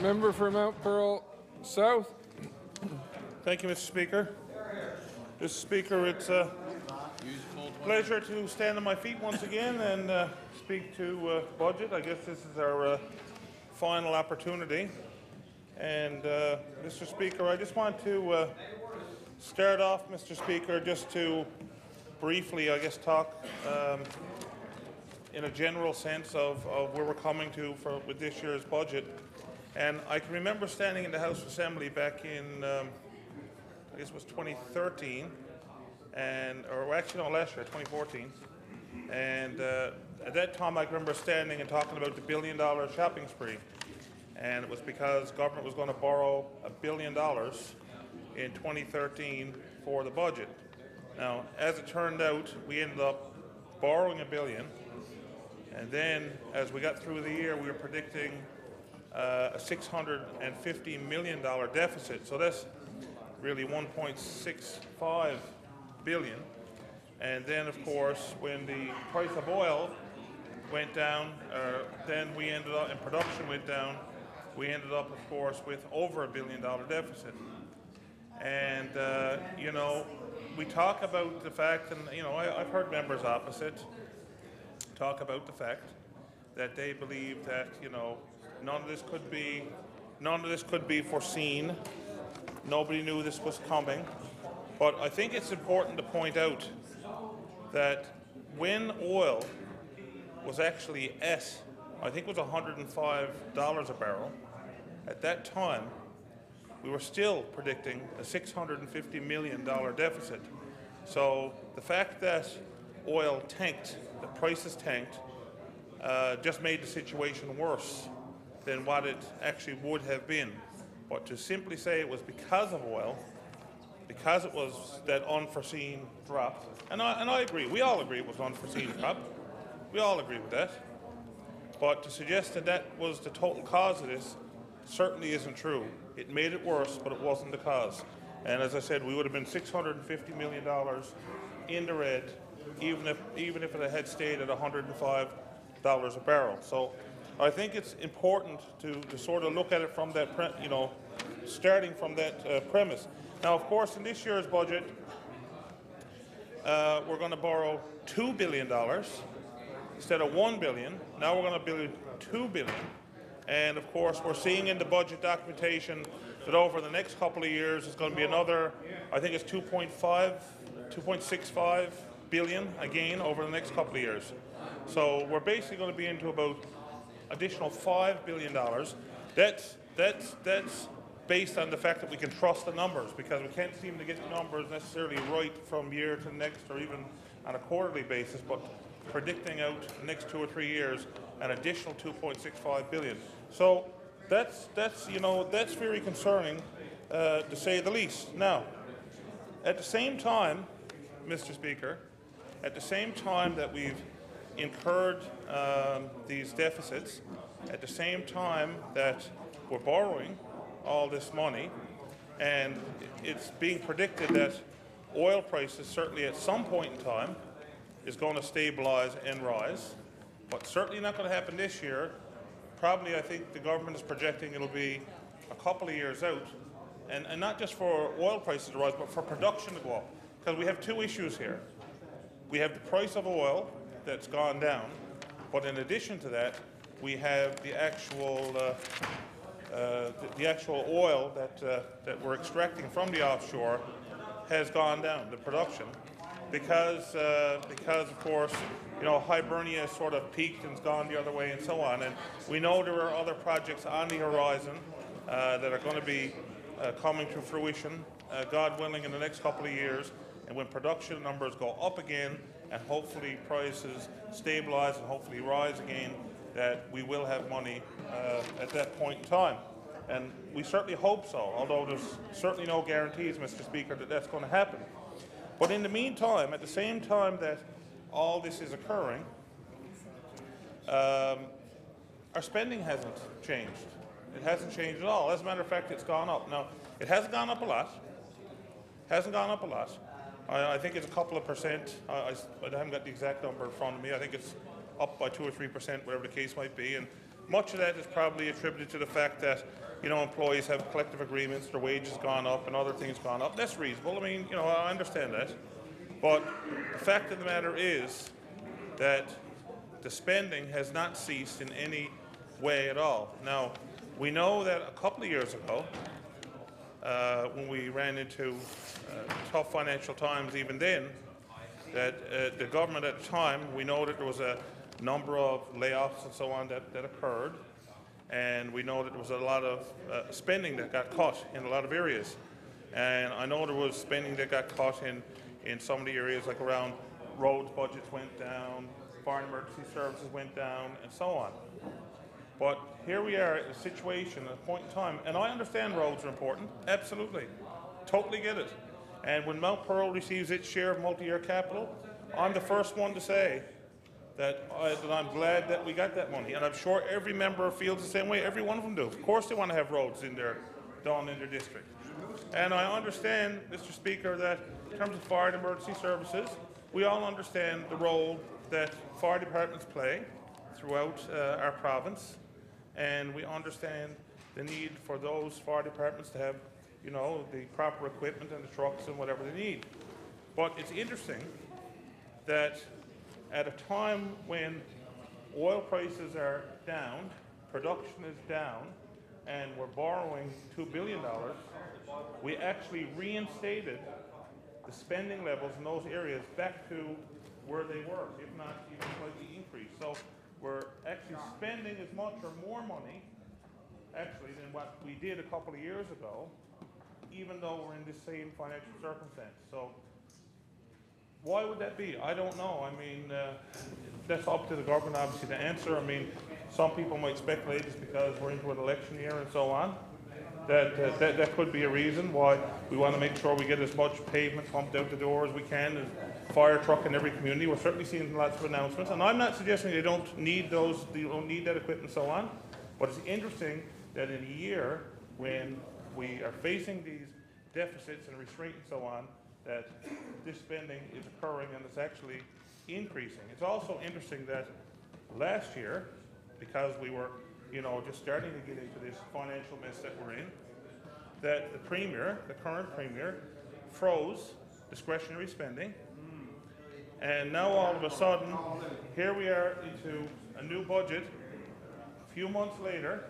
Member for Mount Pearl South. Thank you, Mr. Speaker. Mr. Speaker, it's a pleasure to stand on my feet once again and speak to budget. I guess this is our final opportunity. And Mr. Speaker, I just want to start off, Mr. Speaker, just to briefly, I guess, talk in a general sense of where we're coming to with this year's budget. And I can remember standing in the House of Assembly back in, I guess it was 2013, or actually no, last year, 2014. And at that time I can remember standing and talking about the $1 billion shopping spree. And it was because government was going to borrow $1 billion in 2013 for the budget. Now, as it turned out, we ended up borrowing $1 billion. And then, as we got through the year, we were predicting a $650 million deficit. So that's really $1.65 billion. And then, of course, when the price of oil went down, then we ended up, and production went down, we ended up, of course, with over $1 billion deficit. And, you know, we talk about the fact, and, you know, I've heard members opposite talk about the fact that they believe that, you know, none of this could be foreseen. Nobody knew this was coming. But I think it's important to point out that when oil was actually I think it was $105 a barrel, at that time, we were still predicting a $650 million deficit. So the fact that oil tanked, the prices tanked, just made the situation worse than what it actually would have been. But to simply say it was because of oil, because it was that unforeseen drop, and I agree, we all agree it was an unforeseen drop, we all agree with that, but to suggest that that was the total cause of this certainly isn't true. It made it worse, but it wasn't the cause. And as I said, we would have been $650 million in the red, even if it had stayed at $105 a barrel. So I think it's important to sort of look at it from that, starting from that premise. Now, of course, in this year's budget, we're going to borrow $2 billion instead of $1 billion. Now we're going to build $2 billion. And of course, we're seeing in the budget documentation that over the next couple of years, it's going to be another, I think it's 2.65 billion again over the next couple of years. So we're basically going to be into about additional $5 billion. That's based on the fact that we can trust the numbers, because we can't seem to get the numbers necessarily right from year to next or even on a quarterly basis, but predicting out the next 2 or 3 years an additional 2.65 billion. So that's very concerning, to say the least. Now, at the same time, Mr. Speaker, at the same time that we've incurred these deficits, at the same time that we're borrowing all this money, and it's being predicted that oil prices certainly at some point in time is going to stabilize and rise, but certainly not going to happen this year. Probably, I think the government is projecting it'll be a couple of years out, and not just for oil prices to rise, but for production to go up. Because we have two issues here. We have the price of oil that's gone down, but in addition to that, we have the actual oil that we're extracting from the offshore has gone down, the production, because of course, you know, Hibernia sort of peaked and has gone the other way and so on. And we know there are other projects on the horizon that are going to be coming to fruition, God willing, in the next couple of years. And when production numbers go up again and hopefully prices stabilize and hopefully rise again, that we will have money at that point in time. And we certainly hope so, although there's certainly no guarantees, Mr. Speaker, that that's going to happen. But in the meantime, at the same time that all this is occurring, our spending hasn't changed. It hasn't changed at all. As a matter of fact, it's gone up. Now, it hasn't gone up a lot. I think it's a couple of percent. I haven't got the exact number in front of me. I think it's up by 2 or 3%, whatever the case might be. And much of that is probably attributed to the fact that, employees have collective agreements, their wages gone up and other things gone up. That's reasonable. I mean, I understand that. But the fact of the matter is that the spending has not ceased in any way at all. Now, we know that a couple of years ago, when we ran into tough financial times, even then, that the government at the time, we know that there was a number of layoffs and so on that occurred, and we know that there was a lot of spending that got cut in a lot of areas. And I know there was spending that got cut in some of the areas, like around roads budgets went down, fire and emergency services went down, and so on. But here we are at a situation, at a point in time, and I understand roads are important, absolutely, totally get it. And when Mount Pearl receives its share of multi-year capital, I'm the first one to say that I'm glad that we got that money. And I'm sure every member feels the same way, every one of them do. Of course they want to have roads done in their district. And I understand, Mr. Speaker, that in terms of fire and emergency services, we all understand the role that fire departments play throughout our province. And we understand the need for those fire departments to have the proper equipment and the trucks and whatever they need. But it's interesting that at a time when oil prices are down, production is down, and we're borrowing $2 billion, we actually reinstated the spending levels in those areas back to where they were, if not even slightly increased. So we're actually spending as much or more money, actually, than what we did a couple of years ago, even though we're in the same financial circumstance. So why would that be? I don't know. I mean, that's up to the government, obviously, to answer. I mean, some people might speculate it's because we're into an election year and so on. That could be a reason why we want to make sure we get as much pavement pumped out the door as we can, as fire truck in every community. We're certainly seeing lots of announcements, and I'm not suggesting they don't need that equipment and so on, but it's interesting that in a year when we are facing these deficits and restraint and so on, that this spending is occurring and it's actually increasing. It's also interesting that last year, because we were just starting to get into this financial mess that we're in, that the Premier, the current Premier, froze discretionary spending. And now all of a sudden, here we are into a new budget, a few months later,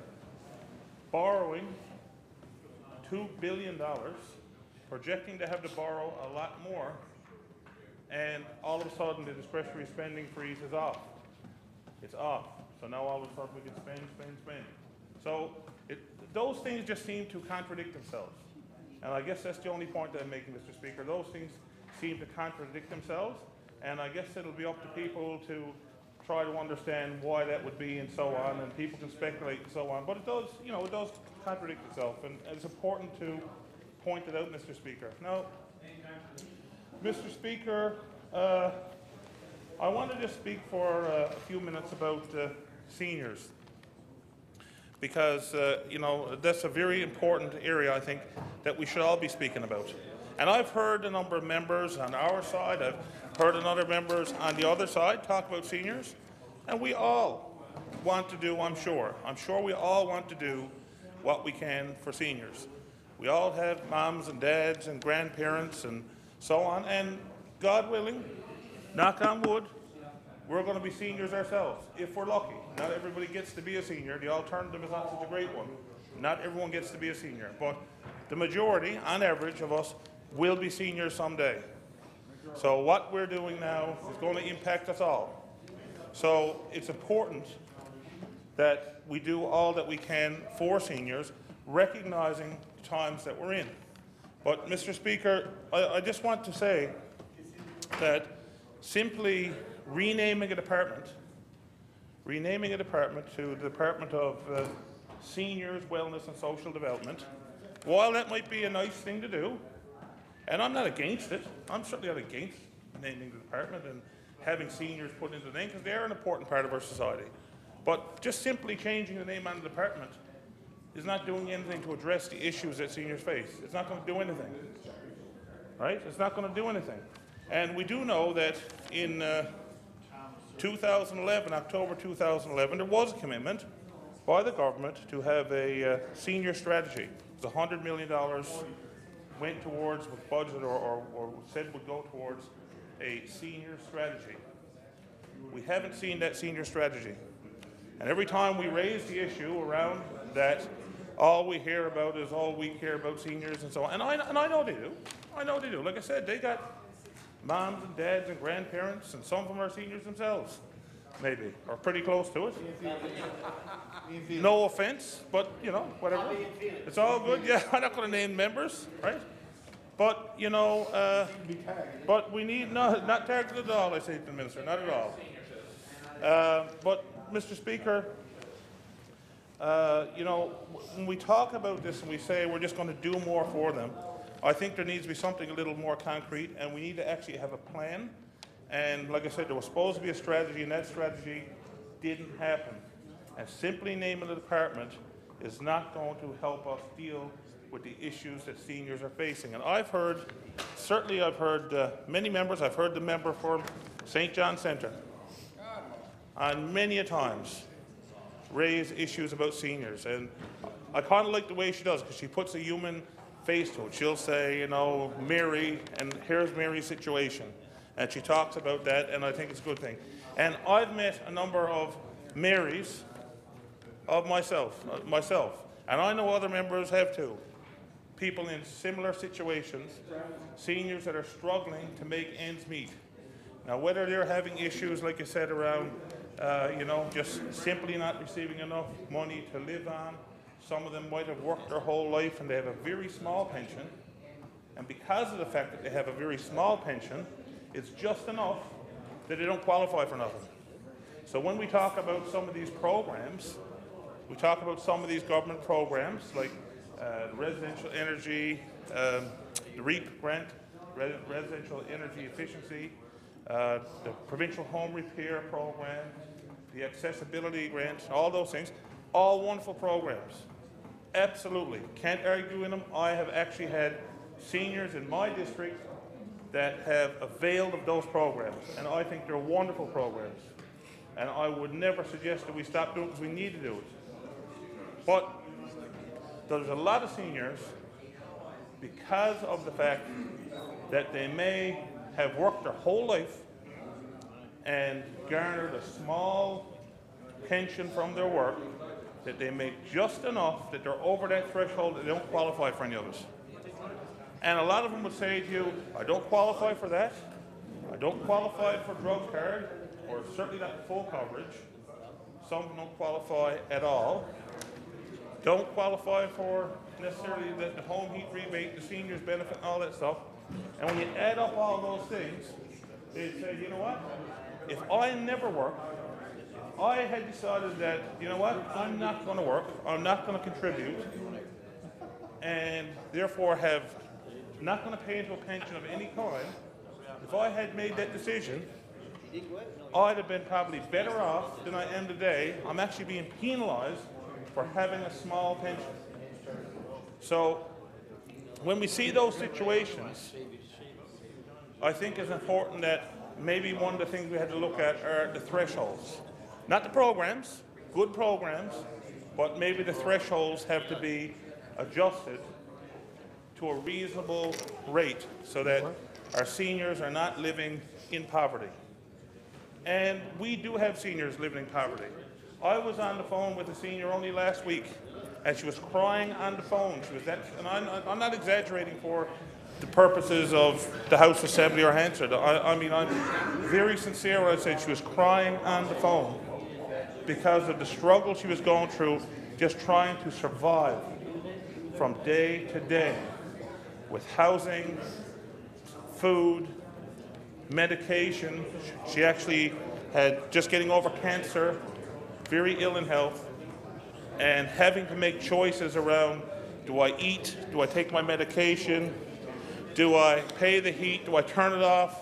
borrowing $2 billion, projecting to have to borrow a lot more, and all of a sudden the discretionary spending freeze is off. It's off. So now all of a sudden we can spend. So those things just seem to contradict themselves. And I guess that's the only point that I'm making, Mr. Speaker. Those things seem to contradict themselves, and I guess it'll be up to people to try to understand why that would be and so on, and people can speculate and so on. But it does, it does contradict itself, and it's important to point it out, Mr. Speaker. Now, Mr. Speaker, I want to just speak for a few minutes about seniors, because that's a very important area, I think, that we should all be speaking about. And I've heard a number of members on our side, I've heard other members on the other side talk about seniors, and we all want to do, I'm sure we all want to do what we can for seniors. We all have moms and dads and grandparents and so on, and God willing, knock on wood, we're going to be seniors ourselves, if we're lucky. Not everybody gets to be a senior. The alternative is not such a great one. Not everyone gets to be a senior, but the majority, on average, of us will be seniors someday. So what we're doing now is going to impact us all. So it's important that we do all that we can for seniors, recognizing the times that we're in. But, Mr. Speaker, I just want to say that simply renaming a department to the Department of Seniors, Wellness and Social Development, while that might be a nice thing to do, and I'm not against it, I'm certainly not against naming the department and having seniors put into the name, because they're an important part of our society. But just simply changing the name on the department is not doing anything to address the issues that seniors face. It's not going to do anything, right? It's not going to do anything. And we do know that in 2011, October 2011, there was a commitment by the government to have a senior strategy. It was $100 million went towards, was budgeted or said would go towards a senior strategy. We haven't seen that senior strategy. And every time we raise the issue around that, all we hear about is all we care about seniors and so on. And I know they do. I know they do. Like I said, they got moms and dads and grandparents, and some of them are seniors themselves, maybe, or pretty close to it. No offense, but, you know, whatever. It's all good. Yeah, I'm not going to name members, right? But, you know, but we need, not targeted at all, I say to the Minister, not at all. But, Mr. Speaker, you know, when we talk about this and we say we're just going to do more for them, I think there needs to be something a little more concrete, and we need to actually have a plan. And like I said, there was supposed to be a strategy, and that strategy didn't happen. And simply naming the department is not going to help us deal with the issues that seniors are facing. And I've heard, certainly I've heard many members, I've heard the member for St. John Centre, and many a times raise issues about seniors. And I kind of like the way she does, because she puts a human face to it. She'll say, you know, Mary, and here's Mary's situation. And she talks about that, and I think it's a good thing. And I've met a number of Marys of myself, and I know other members have too. People in similar situations, seniors that are struggling to make ends meet. Now, whether they're having issues, like I said, around, you know, just simply not receiving enough money to live on. Some of them might have worked their whole life and they have a very small pension. And because of the fact that they have a very small pension, it's just enough that they don't qualify for nothing. So when we talk about some of these programs, we talk about some of these government programs like residential energy, the REAP grant, residential energy efficiency, the provincial home repair program, the accessibility grant, all those things, all wonderful programs. Absolutely, can't argue in them. I have actually had seniors in my district that have availed of those programs, and I think they're wonderful programs. And I would never suggest that we stop doing it, because we need to do it. But there's a lot of seniors, because of the fact that they may have worked their whole life and garnered a small pension from their work, that they make just enough that they're over that threshold that they don't qualify for any others. And a lot of them would say to you, I don't qualify for that, I don't qualify for drug card, or certainly not full coverage. Some don't qualify at all. Don't qualify for necessarily the home heat rebate, the seniors benefit, and all that stuff. And when you add up all those things, they say, you know what? If I never work, if I had decided that, you know what, I'm not going to work, I'm not going to contribute, and therefore have not going to pay into a pension of any kind, if I had made that decision, I'd have been probably better off than I am today. I'm actually being penalized for having a small pension. So when we see those situations, I think it's important that maybe one of the things we had to look at are the thresholds. Not the programs, good programs, but maybe the thresholds have to be adjusted to a reasonable rate so that our seniors are not living in poverty. And we do have seniors living in poverty. I was on the phone with a senior only last week, and she was crying on the phone. She was that, and I'm not exaggerating for the purposes of the House Assembly or Hansard. I mean, I'm very sincere when I said she was crying on the phone because of the struggle she was going through, just trying to survive from day to day with housing, food, medication. She actually had just getting over cancer, very ill in health, and having to make choices around, do I eat, do I take my medication, do I pay the heat, do I turn it off,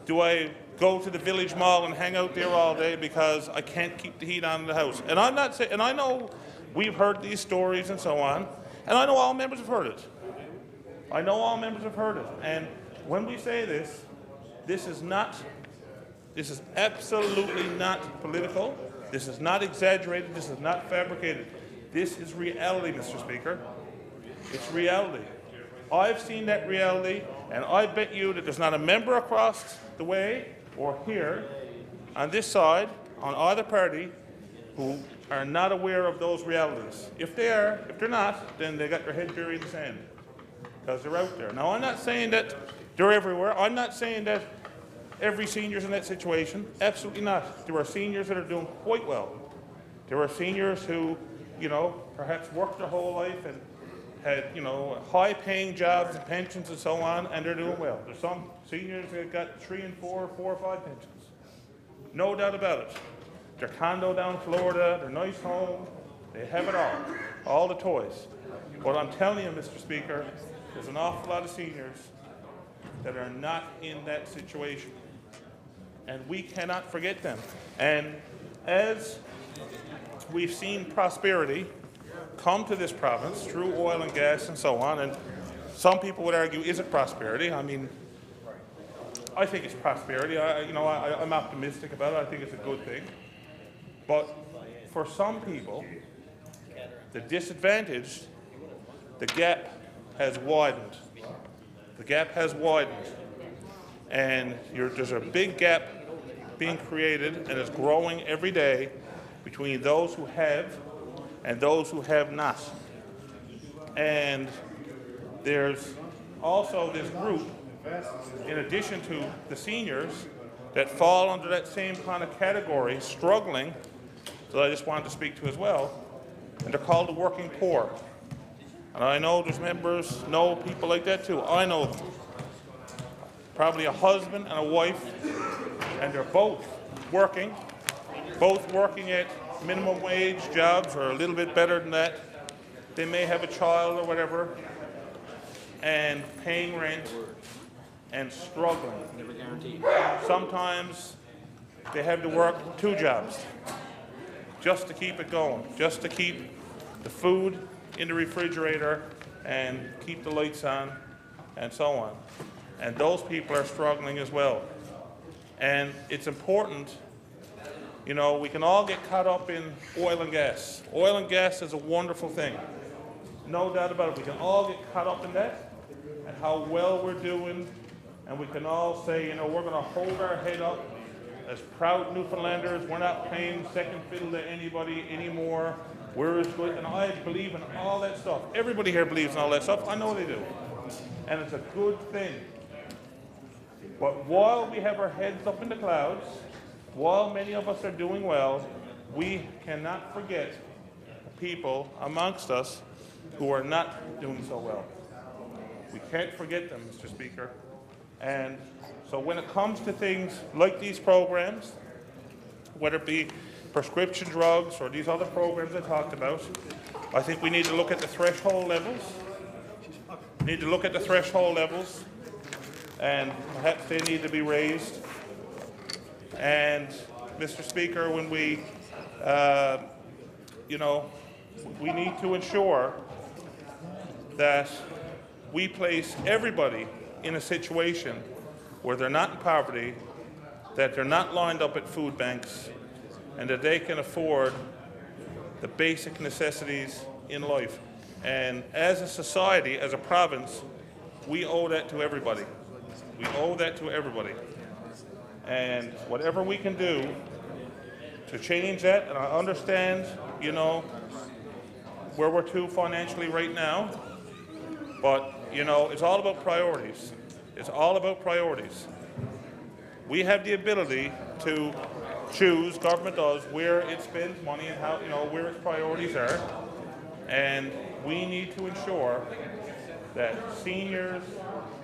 do I go to the village mall and hang out there all day because I can't keep the heat on in the house. And I'm not saying, and I know we've heard these stories and so on, and I know all members have heard it. I know all members have heard it. And when we say this, this is not This is absolutely not political. This is not exaggerated. This is not fabricated. This is reality, Mr. Speaker. It's reality. I've seen that reality, and I bet you that there's not a member across the way or here on this side, on either party, who are not aware of those realities. If they're not, then they got their head buried in the sand, because they're out there. Now, I'm not saying that they're everywhere. I'm not saying that every senior's in that situation. Absolutely not. There are seniors that are doing quite well. There are seniors who, perhaps worked their whole life and had, high-paying jobs and pensions and so on, and they're doing well. There's some seniors that got 3 and 4 or 5 pensions. No doubt about it. Their condo down in Florida, their nice home, they have it all the toys. But I'm telling you, Mr. Speaker, there's an awful lot of seniors that are not in that situation. And we cannot forget them. And as we've seen prosperity come to this province through oil and gas and so on, and some people would argue, is it prosperity? I mean, I think it's prosperity. I'm optimistic about it. I think it's a good thing. But for some people, the disadvantaged, the gap has widened. The gap has widened. And there's a big gap being created, and it's growing every day between those who have and those who have not. And there's also this group, in addition to the seniors, that fall under that same kind of category, struggling, that I just wanted to speak to as well, and they're called the working poor. And I know there's members, know people like that too. I know them. Probably a husband and a wife, and they're both working at minimum wage jobs or a little bit better than that. They may have a child or whatever, and paying rent and struggling. Sometimes they have to work 2 jobs just to keep it going, just to keep the food in the refrigerator and keep the lights on and so on. And those people are struggling as well. And it's important, we can all get caught up in oil and gas. Oil and gas is a wonderful thing. No doubt about it. We can all get caught up in that and how well we're doing. And we can all say, we're going to hold our head up as proud Newfoundlanders. We're not playing second fiddle to anybody anymore. We're as good. And I believe in all that stuff. Everybody here believes in all that stuff. I know they do. And it's a good thing. But while we have our heads up in the clouds, while many of us are doing well, we cannot forget the people amongst us who are not doing so well. We can't forget them, Mr. Speaker. And so when it comes to things like these programs, whether it be prescription drugs or these other programs I talked about, I think we need to look at the threshold levels. And perhaps they need to be raised. And, Mr. Speaker, when we need to ensure that we place everybody in a situation where they're not in poverty, that they're not lined up at food banks, and that they can afford the basic necessities in life. And as a society, as a province, we owe that to everybody. We owe that to everybody. And whatever we can do to change that, and I understand, where we're to financially right now, but, it's all about priorities. It's all about priorities. We have the ability to choose, government does, where it spends money and how, where its priorities are. And we need to ensure that seniors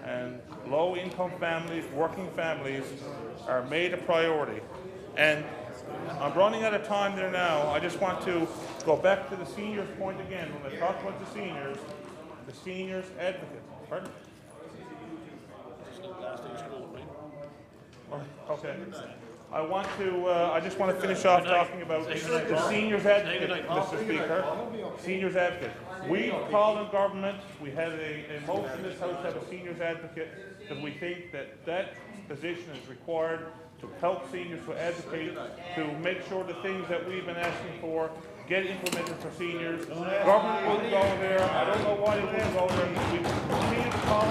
and low-income families, working families, are made a priority. And I'm running out of time there now. I just want to go back to the seniors point again. When I talk about the seniors advocate. Pardon? Okay. I just want to finish off talking about the seniors advocate, Mr. Speaker. Seniors advocate. We called on government. We had a motion in this House to have a seniors advocate because we think that position is required to help seniors, to educate, to make sure the things that we've been asking for get implemented for seniors. Government wouldn't go there. I don't know why it wouldn't go there. We continue to call